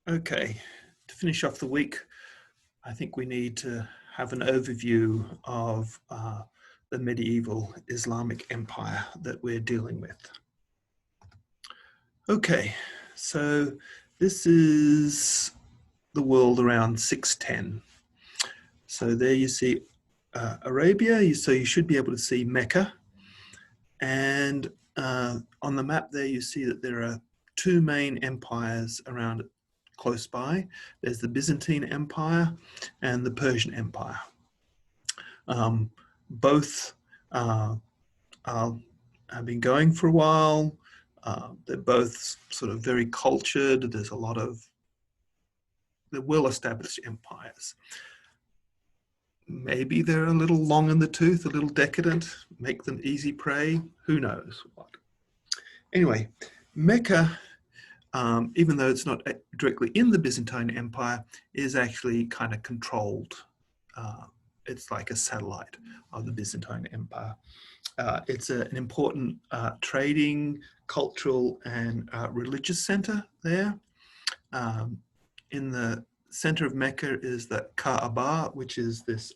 Okay, to finish off the week, I think we need to have an overview of the medieval Islamic empire that we're dealing with. Okay, so this is the world around 610. So there you see Arabia, so you should be able to see Mecca. And on the map there, you see that there are two main empires around it close by. There's the Byzantine Empire and the Persian Empire. Both have been going for a while. They're both sort of very cultured. There's a lot of, they're well-established empires. Maybe they're a little long in the tooth, a little decadent, make them easy prey. Who knows what? Anyway, Mecca, even though it's not directly in the Byzantine Empire, is actually kind of controlled. It's like a satellite of the Byzantine Empire. It's an important trading, cultural, and religious center there. In the center of Mecca is the Kaaba, which is this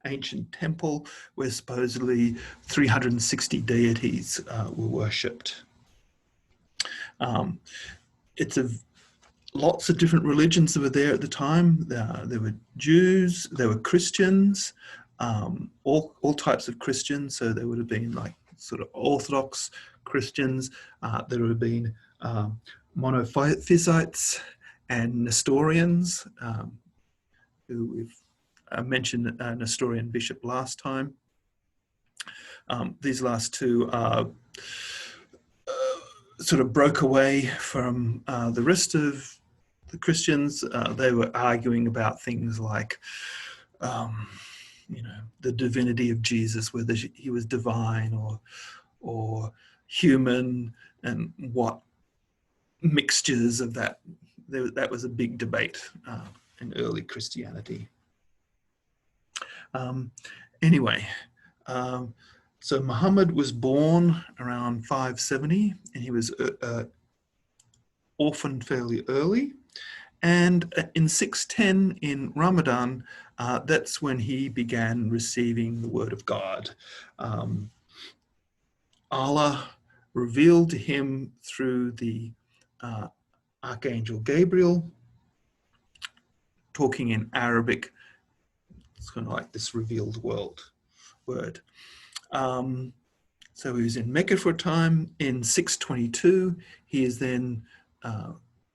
ancient temple where supposedly 360 deities were worshipped. It's lots of different religions that were there at the time. There were Jews, there were Christians, all types of Christians. So there would have been like sort of Orthodox Christians. There would have been monophysites and Nestorians, who we've mentioned a Nestorian bishop last time. These last two sort of broke away from the rest of the Christians. They were arguing about things like, the divinity of Jesus, whether he was divine or human, and what mixtures of that. That was a big debate in early Christianity. Anyway, so Muhammad was born around 570, and he was orphaned fairly early. And in 610, in Ramadan, that's when he began receiving the word of God. Allah revealed to him through the Archangel Gabriel, talking in Arabic. It's kind of like this revealed word. So he was in Mecca for a time. In 622, he is then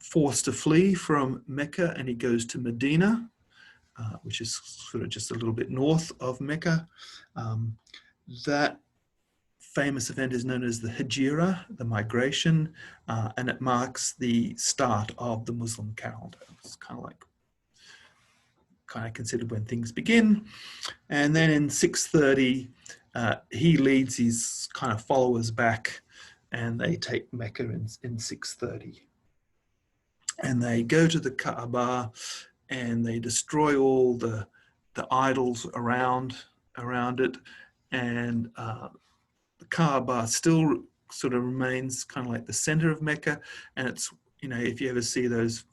forced to flee from Mecca, and he goes to Medina, which is sort of just a little bit north of Mecca. That famous event is known as the Hijra, the migration, and it marks the start of the Muslim calendar. It's kind of considered when things begin. And then in 630, he leads his kind of followers back, and they take Mecca in 630. And they go to the Kaaba, and they destroy all the idols around it, and the Kaaba still sort of remains kind of like the center of Mecca. And it's, if you ever see those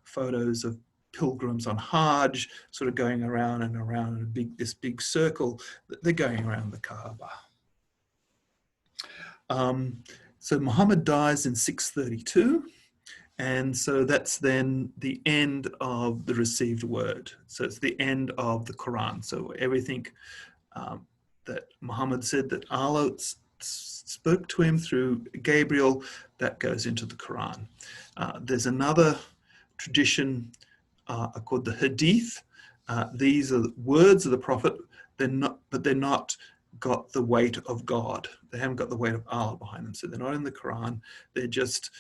photos of pilgrims on Hajj, sort of going around and around in this big circle, they're going around the Kaaba. So Muhammad dies in 632. And so that's then the end of the received word. So it's the end of the Quran. So everything that Muhammad said that Allah spoke to him through Gabriel, that goes into the Quran. There's another tradition called the Hadith. These are words of the Prophet, but they're not got the weight of God. They haven't got the weight of Allah behind them. So they're not in the Quran. They're just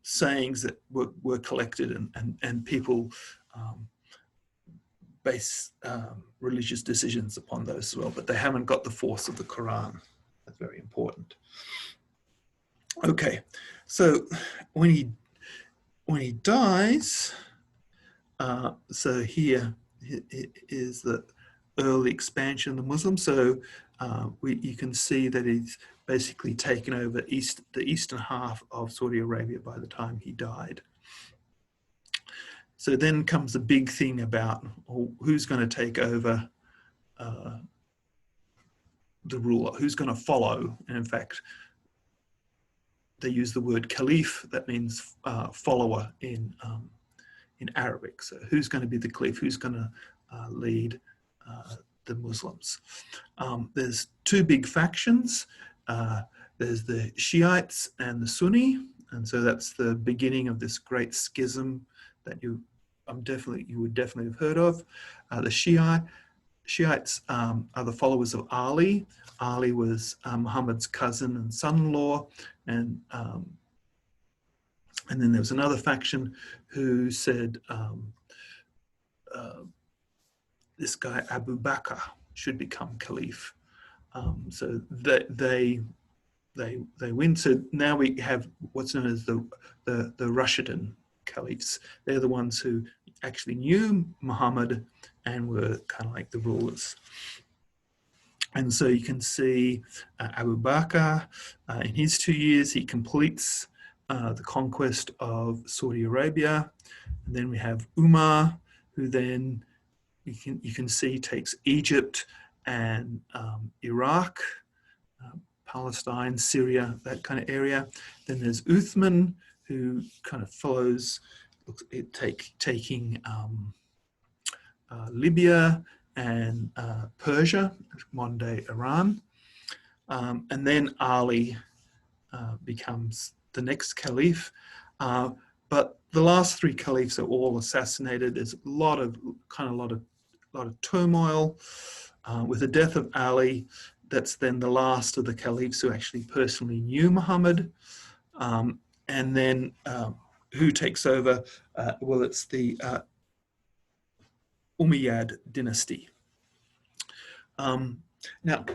sayings that were collected, and people base religious decisions upon those as well, but they haven't got the force of the Quran. That's very important. Okay, so when he dies, so here is the early expansion of the Muslims. So you can see that he's basically taken over the eastern half of Saudi Arabia by the time he died. So then comes the big thing about who's going to take over the ruler, who's going to follow. And in fact, they use the word caliph, that means follower in Arabic. So who's going to be the caliph? Who's going to lead the Muslims? There's two big factions. There's the Shiites and the Sunni, and so that's the beginning of this great schism that you would definitely have heard of. The Shiites are the followers of Ali. Ali was Muhammad's cousin and son-in-law, and then there was another faction who said this guy Abu Bakr should become caliph. So they win. So now we have what's known as the Rashidun caliphs. They're the ones who actually knew Muhammad and were kind of like the rulers. And so you can see Abu Bakr, in his 2 years, he completes the conquest of Saudi Arabia. And then we have Umar, who then you can see takes Egypt and Iraq, Palestine, Syria, that kind of area. Then there's Uthman, who kind of follows, taking Libya and Persia, modern day Iran. And then Ali becomes the next caliph. But the last three caliphs are all assassinated. There's a lot of turmoil. With the death of Ali, that's then the last of the caliphs who actually personally knew Muhammad. And then who takes over? Well, it's the Umayyad dynasty. Now,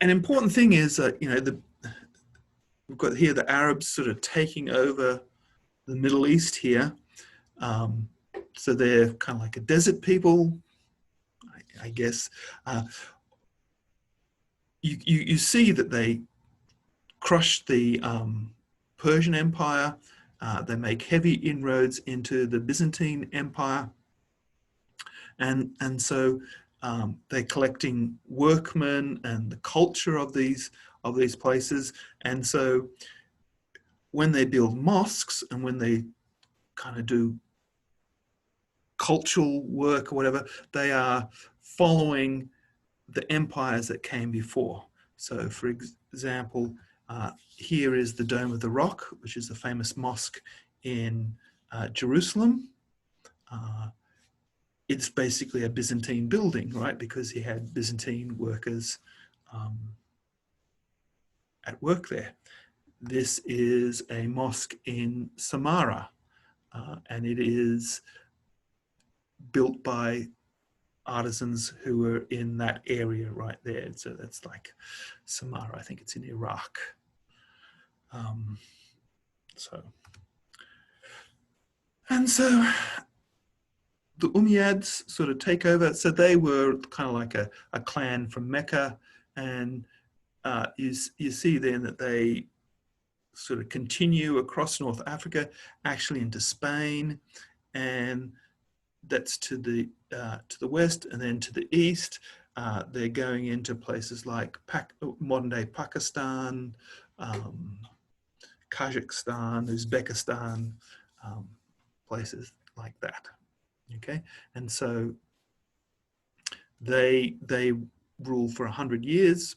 an important thing is, we've got here the Arabs sort of taking over the Middle East here. So they're kind of like a desert people, I guess. You see that they crushed the Persian Empire. They make heavy inroads into the Byzantine Empire. And so they're collecting workmen and the culture of these places. And so when they build mosques and when they kind of do cultural work or whatever, they are following the empires that came before. So for example, here is the Dome of the Rock, which is the famous mosque in Jerusalem. It's basically a Byzantine building, right? Because he had Byzantine workers at work there. This is a mosque in Samarra, and it is built by artisans who were in that area right there. So that's like Samarra, I think it's in Iraq. And so the Umayyads sort of take over. So they were kind of like a clan from Mecca, and you see then that they sort of continue across North Africa, actually into Spain, and that's to the west, and then to the east. They're going into places like modern-day Pakistan, Kazakhstan, Uzbekistan, places like that. Okay, and so they rule for 100 years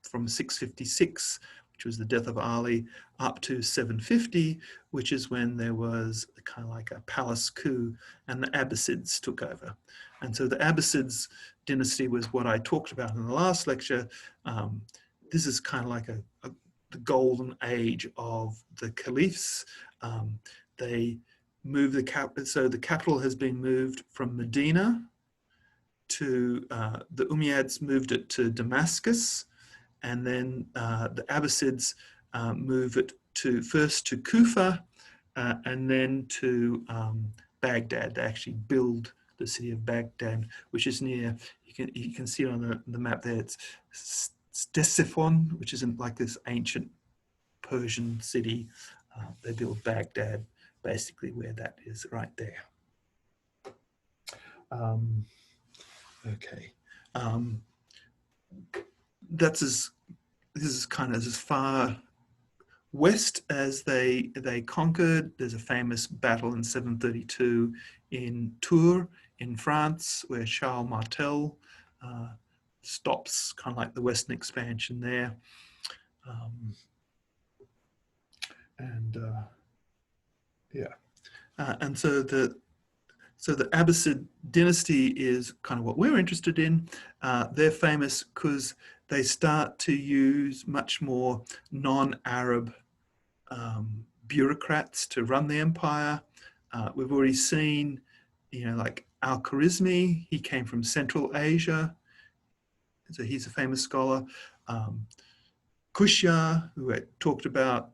from 656, which was the death of Ali, up to 750, which is when there was kind of like a palace coup and the Abbasids took over. And so the Abbasids dynasty was what I talked about in the last lecture. This is kind of like the golden age of the caliphs. They move so the capital has been moved from Medina to, the Umayyads moved it to Damascus, and then the Abbasids move it first to Kufa, and then to Baghdad. They actually build the city of Baghdad, which is near, you can see on the map there, it's Ctesiphon, which is in like this ancient Persian city. They built Baghdad basically where that is, right there. Okay. This is kind of as far west as they conquered. There's a famous battle in 732 in Tours in France, where Charles Martel stops kind of like the Western expansion there. And so the Abbasid dynasty is kind of what we're interested in. They're famous because they start to use much more non-Arab bureaucrats to run the empire. We've already seen, like Al-Khwarizmi, he came from Central Asia, so he's a famous scholar. Kushya, who I talked about,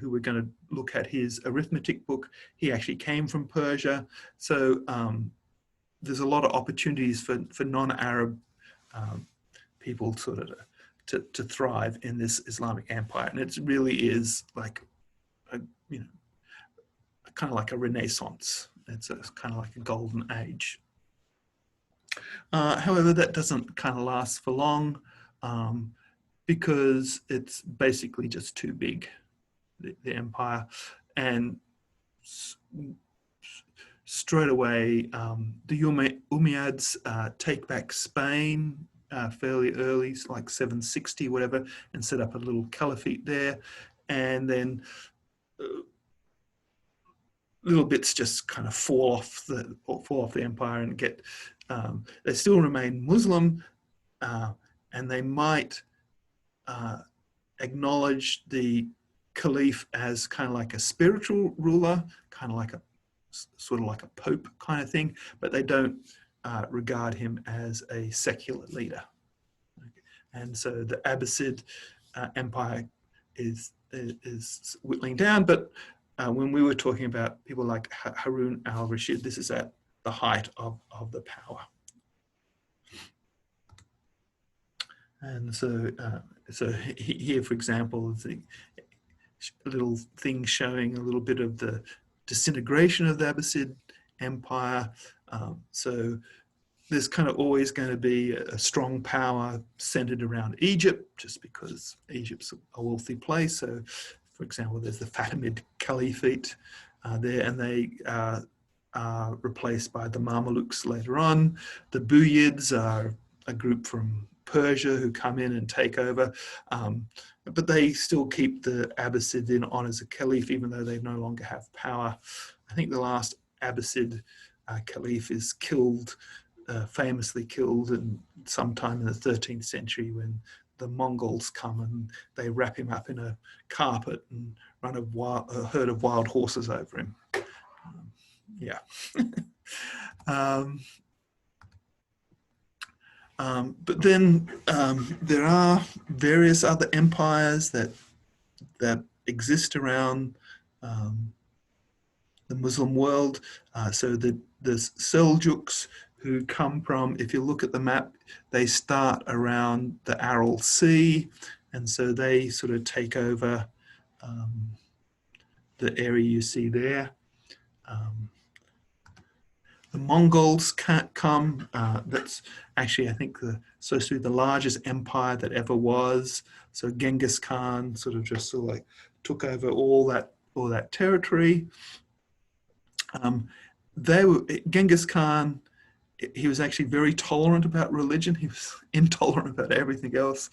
who we're going to look at his arithmetic book, he actually came from Persia. So there's a lot of opportunities for non-Arab people sort of to thrive in this Islamic empire. And it really is like, kind of like a renaissance. It's kind of like a golden age. However, that doesn't kind of last for long because it's basically just too big, the empire. And straight away, the Umayyads take back Spain fairly early, like 760, whatever, and set up a little caliphate there. And then little bits just kind of fall off the empire and get. They still remain Muslim, and they might acknowledge the caliph as kind of like a spiritual ruler, kind of like a sort of like a pope kind of thing, but they don't regard him as a secular leader. And so the Abbasid empire is whittling down, but when we were talking about people like Harun al-Rashid, this is at the height of the power. And so, here, for example, is a little thing showing a little bit of the disintegration of the Abbasid Empire. So there's kind of always going to be a strong power centered around Egypt, just because Egypt's a wealthy place. So, for example, there's the Fatimid Caliphate there, and they are replaced by the Mamelukes later on. The Buyids are a group from Persia who come in and take over, but they still keep the Abbasid on as a caliph, even though they no longer have power. I think the last Abbasid caliph is killed, famously killed, sometime in the 13th century when the Mongols come and they wrap him up in a carpet and run a herd of wild horses over him. Yeah. But then there are various other empires that exist around the Muslim world. So the Seljuks, who come from, if you look at the map, they start around the Aral Sea, and so they sort of take over the area you see there. The Mongols can't come. That's actually, I think, supposed to be the largest empire that ever was. So Genghis Khan sort of like took over all that territory. Genghis Khan, he was actually very tolerant about religion. He was intolerant about everything else,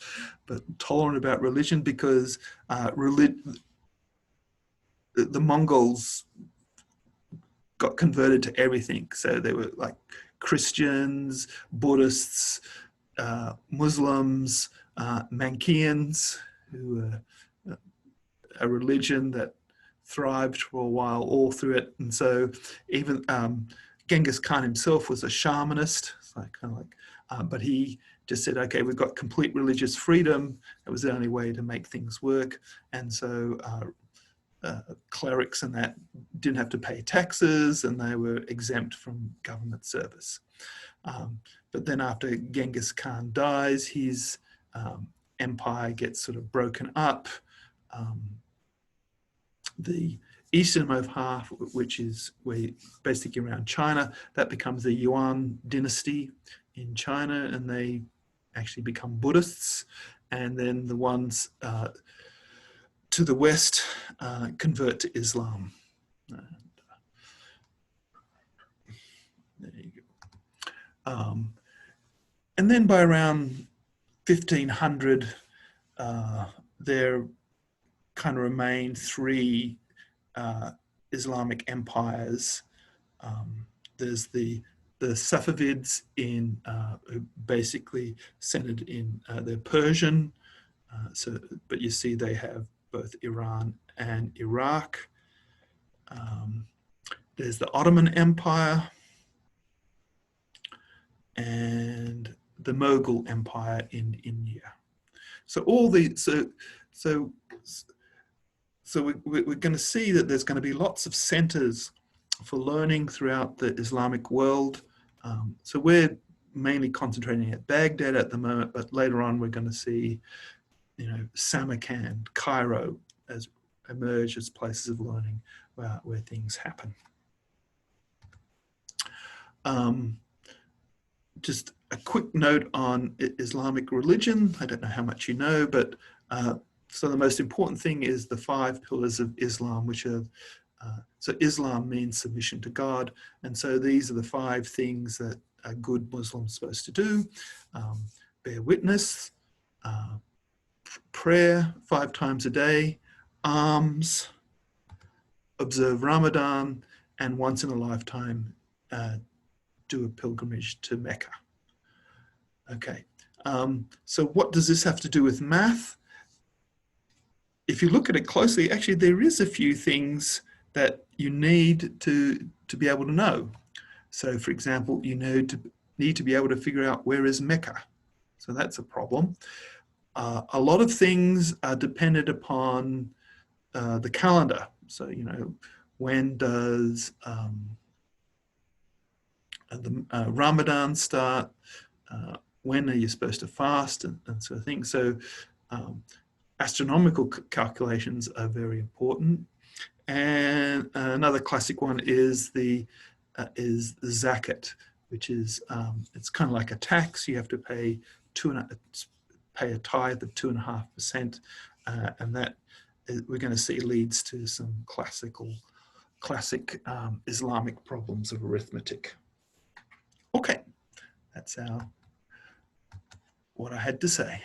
but tolerant about religion because the Mongols got converted to everything. So they were like Christians, Buddhists, Muslims, Manichaeans, who were a religion that thrived for a while all through it. And so even Genghis Khan himself was a shamanist, so kind of like, but he just said, okay, we've got complete religious freedom. That was the only way to make things work. And so clerics and that didn't have to pay taxes, and they were exempt from government service. But then after Genghis Khan dies, his empire gets sort of broken up. The easternmost half, which is where basically around China, that becomes the Yuan dynasty in China, and they actually become Buddhists. And then the ones to the west convert to Islam. There you go. And then by around 1500, there kind of remain three Islamic empires. There's the Safavids in who basically centered in they're Persian. But you see they have both Iran and Iraq. There's the Ottoman Empire and the Mughal Empire in India. So all the so we're going to see that there's going to be lots of centers for learning throughout the Islamic world. So we're mainly concentrating at Baghdad at the moment, but later on we're going to see, Samarkand, Cairo as emerge as places of learning where things happen. Just a quick note on Islamic religion. I don't know how much you know, but so the most important thing is the 5 pillars of Islam, which are, so Islam means submission to God. And so these are the 5 things that a good Muslim is supposed to do. Bear witness, prayer 5 times a day, alms, observe Ramadan, and once in a lifetime, do a pilgrimage to Mecca. Okay, so what does this have to do with math? If you look at it closely, actually there is a few things that you need to be able to know. So for example, you need to be able to figure out where is Mecca. So that's a problem. A lot of things are dependent upon the calendar. So, when does the Ramadan start? When are you supposed to fast and sort of thing. So astronomical calculations are very important. And another classic one is the zakat, which is it's kind of like a tax. You have to pay a tithe of 2.5%, and that we're going to see leads to some classic Islamic problems of arithmetic. Okay, that's what I had to say.